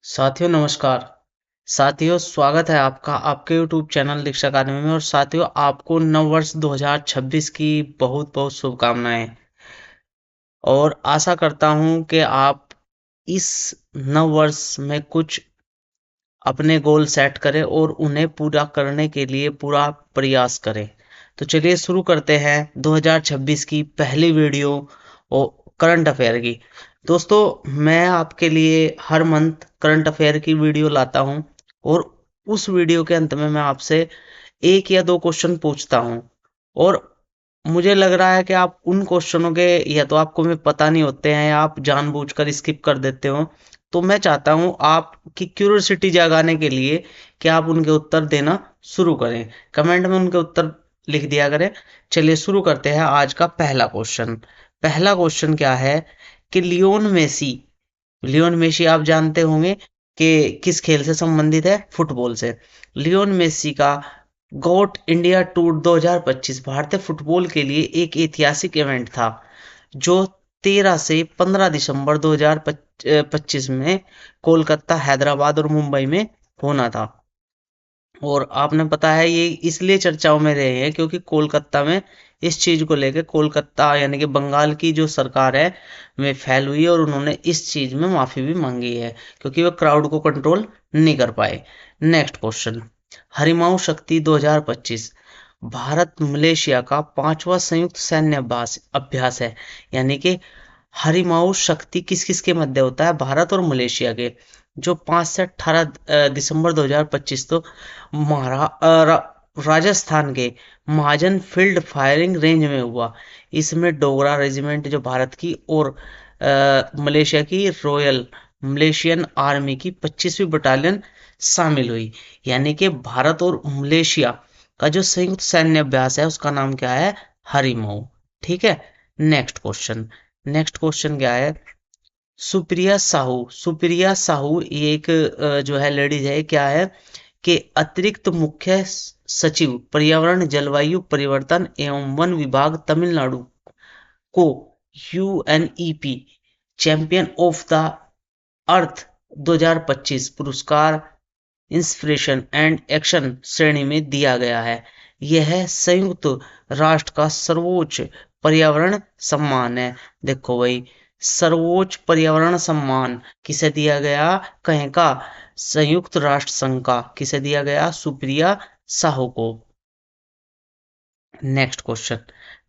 साथियों नमस्कार। साथियों स्वागत है आपका आपके YouTube चैनल दीक्षा अकादमी में। और साथियों आपको नव वर्ष 2026 की बहुत बहुत शुभकामनाएं। और आशा करता हूं कि आप इस नव वर्ष में कुछ अपने गोल सेट करें और उन्हें पूरा करने के लिए पूरा प्रयास करें। तो चलिए शुरू करते हैं 2026 की पहली वीडियो और करंट अफेयर की। दोस्तों मैं आपके लिए हर मंथ करंट अफेयर की वीडियो लाता हूं और उस वीडियो के अंत में मैं आपसे एक या दो क्वेश्चन पूछता हूं। और मुझे लग रहा है कि आप उन क्वेश्चनों के या तो आपको में पता नहीं होते हैं या आप जानबूझकर स्किप कर देते हो। तो मैं चाहता हूं आपकी क्यूरियोसिटी जगाने के लिए कि आप उनके उत्तर देना शुरू करें, कमेंट में उनके उत्तर लिख दिया करें। चलिए शुरू करते हैं आज का पहला क्वेश्चन। पहला क्वेश्चन क्या है कि लियोन मेसी आप जानते होंगे कि किस खेल से संबंधित है, फुटबॉल से। लियोन मेसी का गोट इंडिया टूर 2025 भारतीय फुटबॉल के लिए एक ऐतिहासिक इवेंट था जो 13 से 15 दिसंबर 2025 में कोलकाता, हैदराबाद और मुंबई में होना था। और आपने पता है ये इसलिए चर्चाओं में रहे हैं क्योंकि कोलकाता में इस चीज को लेकर कोलकाता यानी कि बंगाल की जो सरकार है में फैल हुई है और उन्होंने इस चीज में माफी भी मांगी है क्योंकि वो क्राउड को कंट्रोल नहीं कर पाए। Next question. हरिमाऊ शक्ति 2025 भारत मलेशिया का पांचवा संयुक्त सैन्य अभ्यास अभ्यास है। यानी कि हरिमाऊ शक्ति किस किस के मध्य होता है, भारत और मलेशिया के, जो 5 से 18 दिसंबर 2025 तो राजस्थान के महाजन फील्ड फायरिंग रेंज में हुआ। इसमें डोगरा रेजिमेंट जो भारत की और मलेशिया की रॉयल मलेशियन आर्मी की 25वीं बटालियन शामिल हुई। यानी कि भारत और मलेशिया का जो संयुक्त सैन्य अभ्यास है उसका नाम क्या है, हरिमाऊ। ठीक है। Next question. नेक्स्ट क्वेश्चन क्या है, सुप्रिया साहू ये एक जो है लेडीज है, क्या है कि अतिरिक्त मुख्य सचिव पर्यावरण जलवायु परिवर्तन एवं वन विभाग तमिलनाडु को UNEP champion of the earth 2025 पुरस्कार इंस्पिरेशन एंड एक्शन श्रेणी में दिया गया है। यह संयुक्त राष्ट्र का सर्वोच्च पर्यावरण सम्मान है। देखो भाई, सर्वोच्च पर्यावरण सम्मान किसे दिया गया, कहें का संयुक्त राष्ट्र संघ का, किसे दिया गया, सुप्रिया साहू को। Next question.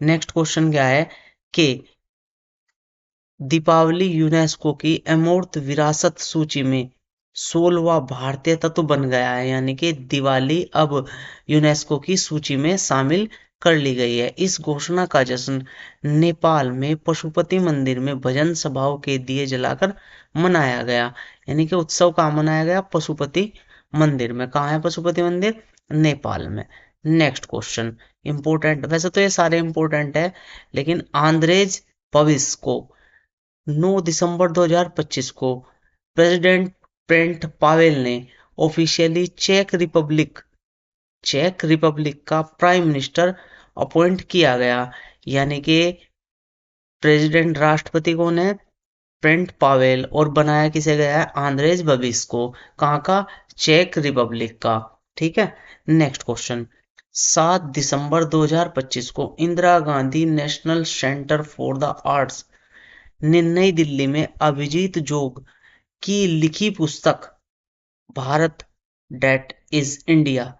नेक्स्ट क्वेश्चन क्या है कि दीपावली यूनेस्को की अमूर्त विरासत सूची में 16वां भारतीय तत्व बन गया है। यानी कि दिवाली अब यूनेस्को की सूची में शामिल कर ली गई है। इस घोषणा का जश्न नेपाल में पशुपति मंदिर में भजन सभाओं के दिए जलाकर मनाया गया। यानी कि उत्सव कहाँ मनाया गया, पशुपति मंदिर में। कहाँ है पशुपति मंदिर, नेपाल में। नेक्स्ट क्वेश्चन इंपोर्टेंट, वैसे तो ये सारे इंपोर्टेंट है लेकिन आंद्रेज पविस को 9 दिसंबर 2025 को प्रेसिडेंट पेंट पावेल ने ऑफिशियली चेक रिपब्लिक का प्राइम मिनिस्टर अपॉइंट किया गया। यानी कि प्रेसिडेंट राष्ट्रपति कौन है, पेंट पावेल, और बनाया किसे गया है, आंद्रेज बबिस को। कहाँ का, चेक रिपब्लिक का। ठीक है। Next question. 7 दिसंबर 2025 को Indira Gandhi national centre for the arts ने नई दिल्ली में अभिजीत जोग की लिखी पुस्तक Bharat that is India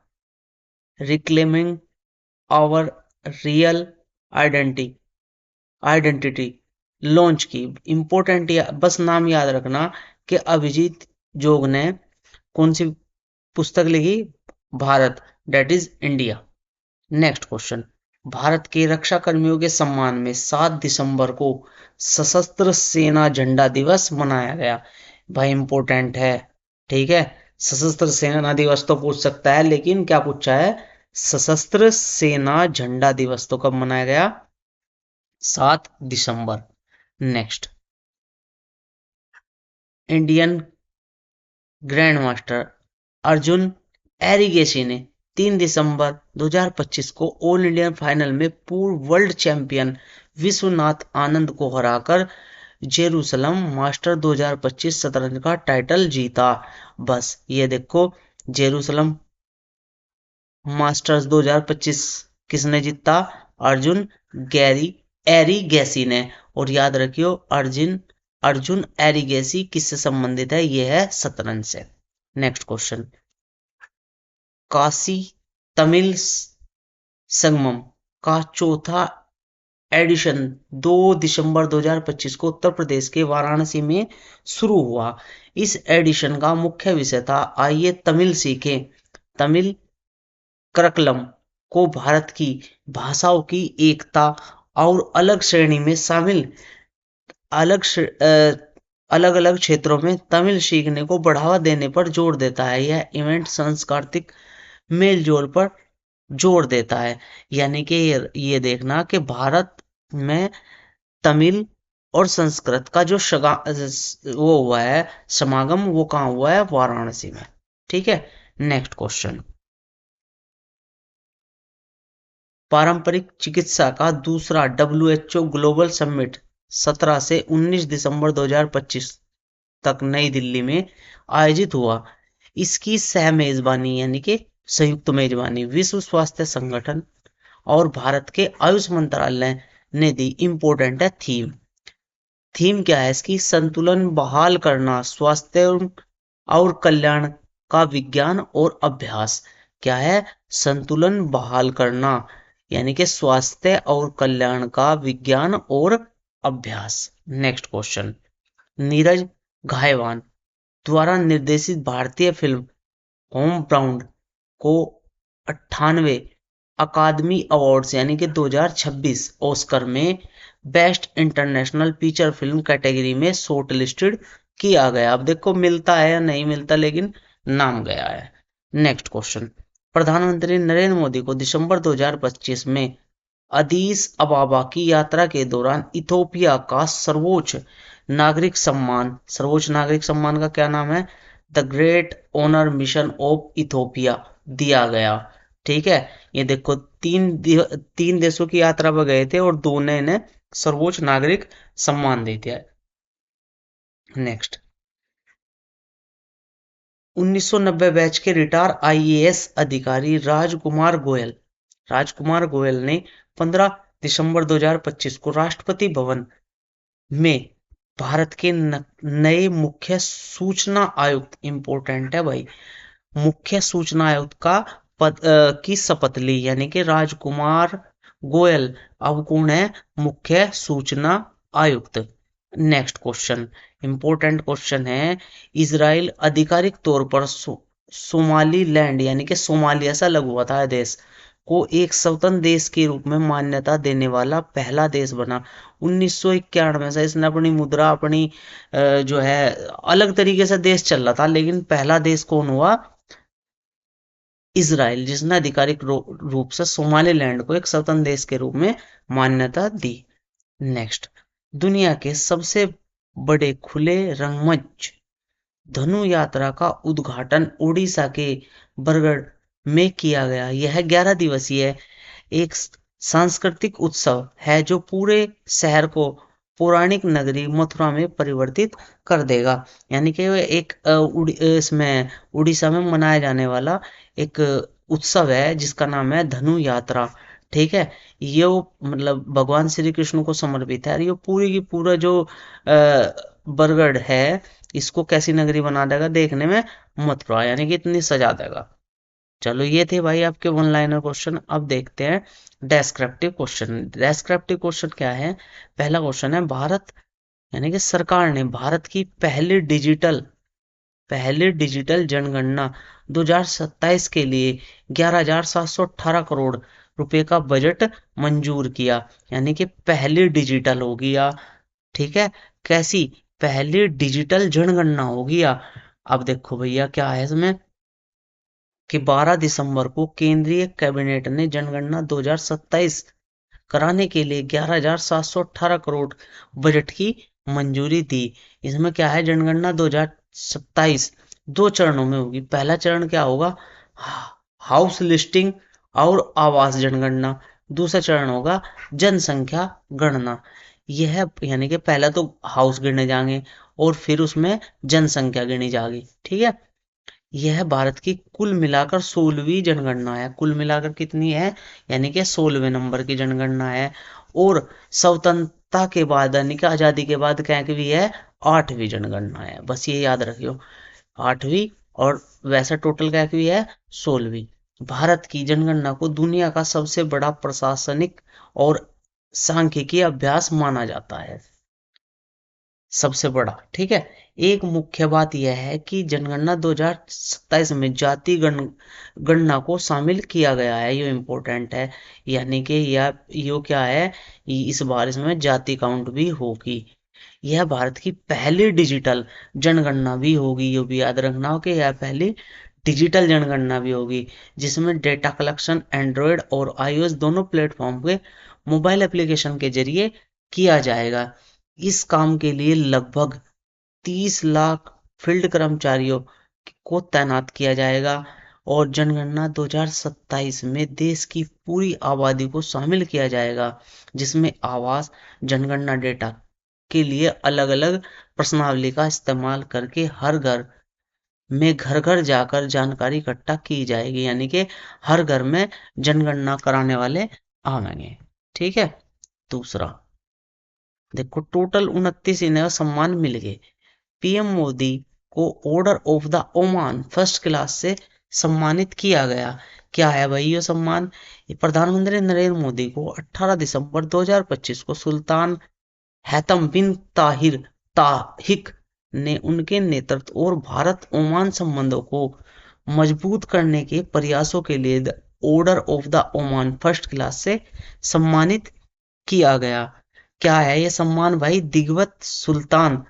reclaiming our real identity identity launch की। इंपॉर्टेंट बस नाम याद रखना कि अभिजीत जोग ने कौन सी पुस्तक लिखी, Bharat that is India. Next question. Bharat के रक्षा कर्मियों के सम्मान में 7 दिसंबर को सशस्त्र सेना झंडा दिवस मनाया गया। भाई इंपॉर्टेंट है। ठीक है। सशस्त्र सेना दिवस तो पूछ सकता है लेकिन क्या पूछा है, सशस्त्र सेना झंडा दिवस तो कब मनाया गया, 7 दिसंबर। Next. Indian grand master Arjun Erigaisi ने 3 दिसंबर 2025 को ऑल इंडिया फाइनल में पूर्व वर्ल्ड चैंपियन विश्वनाथ आनंद को हराकर जेरूसलम मास्टर 2025 शतरंज का टाइटल जीता? बस ये देखो, जेरूसलम मास्टर्स 2025 किसने जीता? अर्जुन गैरी एरिगेसी ने। और याद रखियो, अर्जुन अर्जुन एरिगेसी किससे संबंधित है? ये है शतरंज से। नेक्स्ट क्वेश्चन, काशी तमिल संगमम का चौथा एडिशन 2 दिसंबर 2025 को उत्तर प्रदेश के वाराणसी में शुरू हुआ। इस एडिशन का मुख्य विषय था, आइए तमिल सीखें। तमिल करकलम को भारत की भाषाओं की एकता और अलग श्रेणी में शामिल, अलग अलग अलग क्षेत्रों में तमिल सीखने को बढ़ावा देने पर जोर देता है। यह इवेंट सांस्कृतिक मेल जोल पर जोर देता है। यानी कि ये देखना कि भारत में तमिल और संस्कृत का जो वो हुआ है समागम, वो कहाँ हुआ है? वाराणसी में। ठीक है। नेक्स्ट क्वेश्चन, पारंपरिक चिकित्सा का दूसरा WHO ग्लोबल समिट 17 से 19 दिसंबर 2025 तक नई दिल्ली में आयोजित हुआ। इसकी सह मेजबानी यानी कि संयुक्त मेजबानी विश्व स्वास्थ्य संगठन और भारत के आयुष मंत्रालय ने दी। इंपॉर्टेंट है थीम। थीम क्या है इसकी? संतुलन बहाल करना, स्वास्थ्य और कल्याण का विज्ञान और अभ्यास। क्या है? संतुलन बहाल करना, यानी कि स्वास्थ्य और कल्याण का विज्ञान और अभ्यास। नेक्स्ट क्वेश्चन, नीरज घायवान द्वारा निर्देशित भारतीय फिल्म होम बाउंड को 98 अकादमी अवार्ड्स यानी कि 2026 ऑस्कर में best international feature film category में शॉर्ट लिस्टेड किया गया। अब देखो मिलता है या नहीं मिलता, लेकिन नाम गया है। नेक्स्ट क्वेश्चन, प्रधानमंत्री नरेंद्र मोदी को दिसंबर 2025 में अदीस अबाबा की यात्रा के दौरान इथोपिया का सर्वोच्च नागरिक सम्मान का क्या नाम है? The great honour mission of Ethiopia दिया गया। ठीक है। ये देखो, तीन देशों की यात्रा पर गए थे और दो ने इन्हें सर्वोच्च नागरिक सम्मान दे दिया। नेक्स्ट, 1990 बैच के रिटायर IAS अधिकारी राजकुमार गोयल ने 15 दिसंबर 2025 को राष्ट्रपति भवन में भारत के नए मुख्य सूचना आयुक्त, इंपॉर्टेंट है भाई, मुख्य सूचना आयुक्त का की शपथ ली। यानी कि राजकुमार गोयल अब कौन है? मुख्य सूचना आयुक्त। नेक्स्ट क्वेश्चन, इंपॉर्टेंट क्वेश्चन है, इजराइल आधिकारिक तौर पर सोमालीलैंड यानी कि सोमालिया से अलग हुआ था देश को एक स्वतंत्र देश के रूप में मान्यता देने वाला पहला देश बना 1991 से। इसने अपनी मुद्रा, अपनी जो है अलग तरीके से देश चल रहा था, लेकिन पहला देश कौन हुआ? इजराइल, जिसने आधिकारिक रूप से सोमालीलैंड को एक स्वतंत्र देश के रूप में मान्यता दी। नेक्स्ट, दुनिया के सबसे बड़े खुले रंगमंच धनु यात्रा का उद्घाटन उड़ीसा के बरगढ़ में किया गया। यह 11 दिवसीय एक सांस्कृतिक उत्सव है जो पूरे शहर को पौराणिक नगरी मथुरा में परिवर्तित कर देगा। यानी कि एक इसमें उड़ीसा में मनाया जाने वाला एक उत्सव है जिसका नाम है धनु यात्रा। ठीक है। ये मतलब भगवान श्री कृष्ण को समर्पित है। ये पूरी की पूरा जो बरगढ़ है, इसको कैसी नगरी बना देगा देखने में? मथुरा, यानी कि इतनी सजा देगा। चलो ये थे भाई आपके वन लाइनर क्वेश्चन। अब देखते हैं डेस्क्रिप्टिव क्वेश्चन। डेस्क्रिप्टिव क्वेश्चन क्या है? पहला क्वेश्चन है, भारत यानी कि सरकार ने भारत की पहली डिजिटल जनगणना 2027 के लिए 11,718 करोड़ रुपए का बजट मंजूर किया। यानी कि पहली डिजिटल होगी या, ठीक है, कैसी? पहली डिजिटल जनगणना होगी या। अब देखो भैया क्या है इसमें कि 12 दिसंबर को केंद्रीय कैबिनेट ने जनगणना 2027 कराने के लिए 11,718 करोड़ बजट की मंजूरी दी। इसमें क्या है? जनगणना 2027 दो चरणों में होगी। पहला चरण क्या होगा? हाउस लिस्टिंग और आवास जनगणना। दूसरा चरण होगा जनसंख्या गणना। यह यानी कि पहला तो हाउस गिने जाएंगे और फिर उसमें जनसंख्या गिनी जाएगी, ठीक है। यह भारत की कुल मिलाकर 16वीं जनगणना है। कुल मिलाकर कितनी है, यानी कि 16वें नंबर की जनगणना है। और स्वतंत्रता के बाद यानी कि आजादी के बाद क्या की भी है, 8वीं जनगणना है, बस ये याद रखियो, 8वीं। और वैसा टोटल क्या की भी है, 16वीं। भारत की जनगणना को दुनिया का सबसे बड़ा प्रशासनिक और सांख्यिकी अभ्यास माना जाता है, सबसे बड़ा, ठीक है। एक मुख्य बात यह है कि जनगणना 2027 में जाति गणना को शामिल किया गया है, ये इम्पोर्टेंट है। यानी कि यह यो क्या है, इस बार इसमें जाति काउंट भी होगी। यह भारत की पहली डिजिटल जनगणना भी होगी, ये भी याद रखना हो कि यह पहली डिजिटल जनगणना भी होगी, जिसमें डेटा कलेक्शन एंड्रॉयड और आईओएस दोनों प्लेटफॉर्म के मोबाइल एप्लीकेशन के जरिए किया जाएगा। इस काम के लिए लगभग 30 लाख फील्ड कर्मचारियों को तैनात किया जाएगा। और जनगणना 2027 में देश की पूरी आबादी को शामिल किया जाएगा, जिसमें आवास जनगणना डेटा के लिए अलग अलग प्रश्नावली का इस्तेमाल करके हर घर में घर घर जाकर जानकारी इकट्ठा की जाएगी, यानी कि हर घर में जनगणना कराने वाले आवेंगे, ठीक है। दूसरा देखो, टोटल 29 इन्हें सम्मान मिल गए। पीएम मोदी को order of the Oman first class से सम्मानित किया गया। क्या है भाई ये सम्मान, ये प्रधानमंत्री नरेंद्र मोदी को 18 दिसंबर 2025 को सुल्तान हैतम बिन ताहिर ताहिक ने उनके नेतृत्व और भारत ओमान संबंधों को मजबूत करने के प्रयासों के लिए order of the Oman first class से सम्मानित किया गया। क्या है ये सम्मान भाई, दिग्वत सुल्तान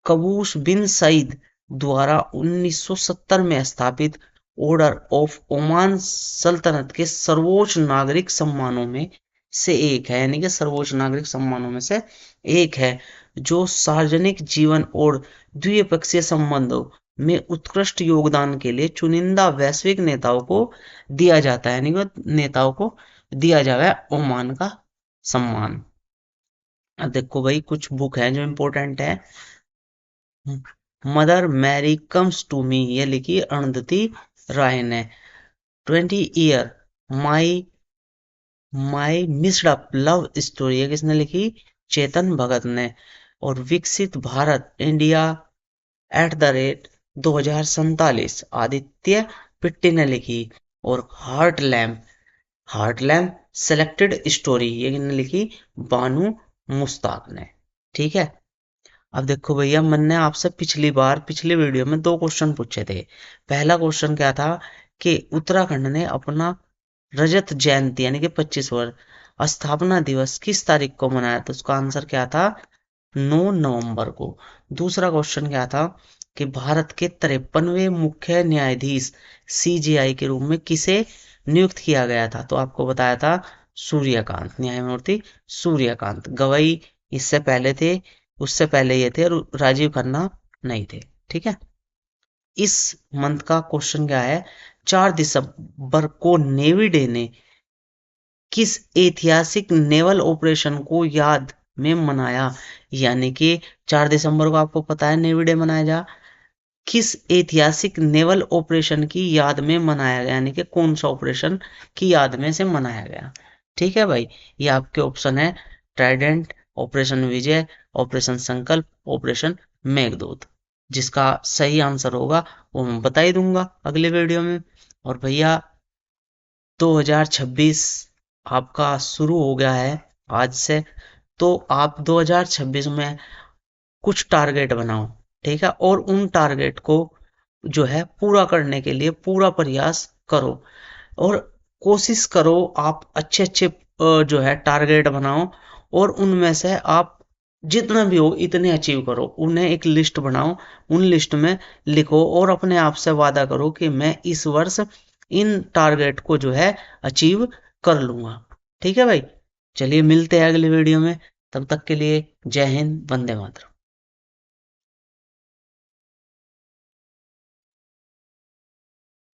कबूस बिन सईद द्वारा 1970 में स्थापित ऑर्डर ऑफ ओमान सल्तनत के सर्वोच्च नागरिक सम्मानों में से एक है, यानी कि सर्वोच्च नागरिक सम्मानों में से एक है, जो सार्वजनिक जीवन और द्विपक्षीय संबंधों में उत्कृष्ट योगदान के लिए चुनिंदा वैश्विक नेताओं को दिया जाता है, यानी कि नेताओं को दिया जाता है ओमान का सम्मान। अब देखो भाई, कुछ बुक है जो इम्पोर्टेंट है। Mother Mary comes to me, ये लिखी अरुंधति राय ने। 20 year my my missed up love story, ये किसने लिखी, चेतन भगत ने। और विकसित भारत इंडिया @2047 आदित्य पिट्टी ने लिखी। और हार्ट लैम्प सेलेक्टेड स्टोरी, ये किसने लिखी, बानू मुश्ताक ने, ठीक है। अब देखो भैया, मैंने आपसे पिछली वीडियो में दो क्वेश्चन पूछे थे। पहला क्वेश्चन क्या था कि उत्तराखंड ने अपना रजत जयंती यानी कि 25 वर्ष स्थापना दिवस किस तारीख को मनाया, तो उसका आंसर क्या था, 9 नवंबर को। दूसरा क्वेश्चन क्या था कि भारत के 53वें मुख्य न्यायाधीश सीजेआई के रूप में किसे नियुक्त किया गया था, तो आपको बताया था सूर्यकांत, न्यायमूर्ति सूर्यकांत। गवाई इससे पहले थे, उससे पहले ये थे, राजीव खन्ना नहीं थे, ठीक है। इस मंथ का क्वेश्चन क्या है, 4 दिसंबर को नेवी डे ने किस ऐतिहासिक नेवल ऑपरेशन को याद में मनाया, यानी कि 4 दिसंबर को आपको पता है नेवी डे मनाया जा, किस ऐतिहासिक नेवल ऑपरेशन की याद में मनाया गया, यानी कि कौन सा ऑपरेशन की याद में से मनाया गया, ठीक है भाई। ये आपके ऑप्शन है, ट्राइडेंट, ऑपरेशन विजय, ऑपरेशन संकल्प, ऑपरेशन मेघदूत। जिसका सही आंसर होगा वो मैं बता ही दूंगा अगले वीडियो में। और भैया 2026 आपका शुरू हो गया है आज से, तो आप 2026 में कुछ टारगेट बनाओ, ठीक है। और उन टारगेट को जो है पूरा करने के लिए पूरा प्रयास करो। और कोशिश करो आप अच्छे अच्छे जो है टारगेट बनाओ, और उनमें से आप जितना भी हो इतने अचीव करो, उन्हें एक लिस्ट बनाओ, उन लिस्ट में लिखो और अपने आप से वादा करो कि मैं इस वर्ष इन टारगेट को जो है अचीव कर लूंगा, ठीक है भाई। चलिए मिलते हैं अगली वीडियो में, तब तक के लिए जय हिंद, वंदे मातरम।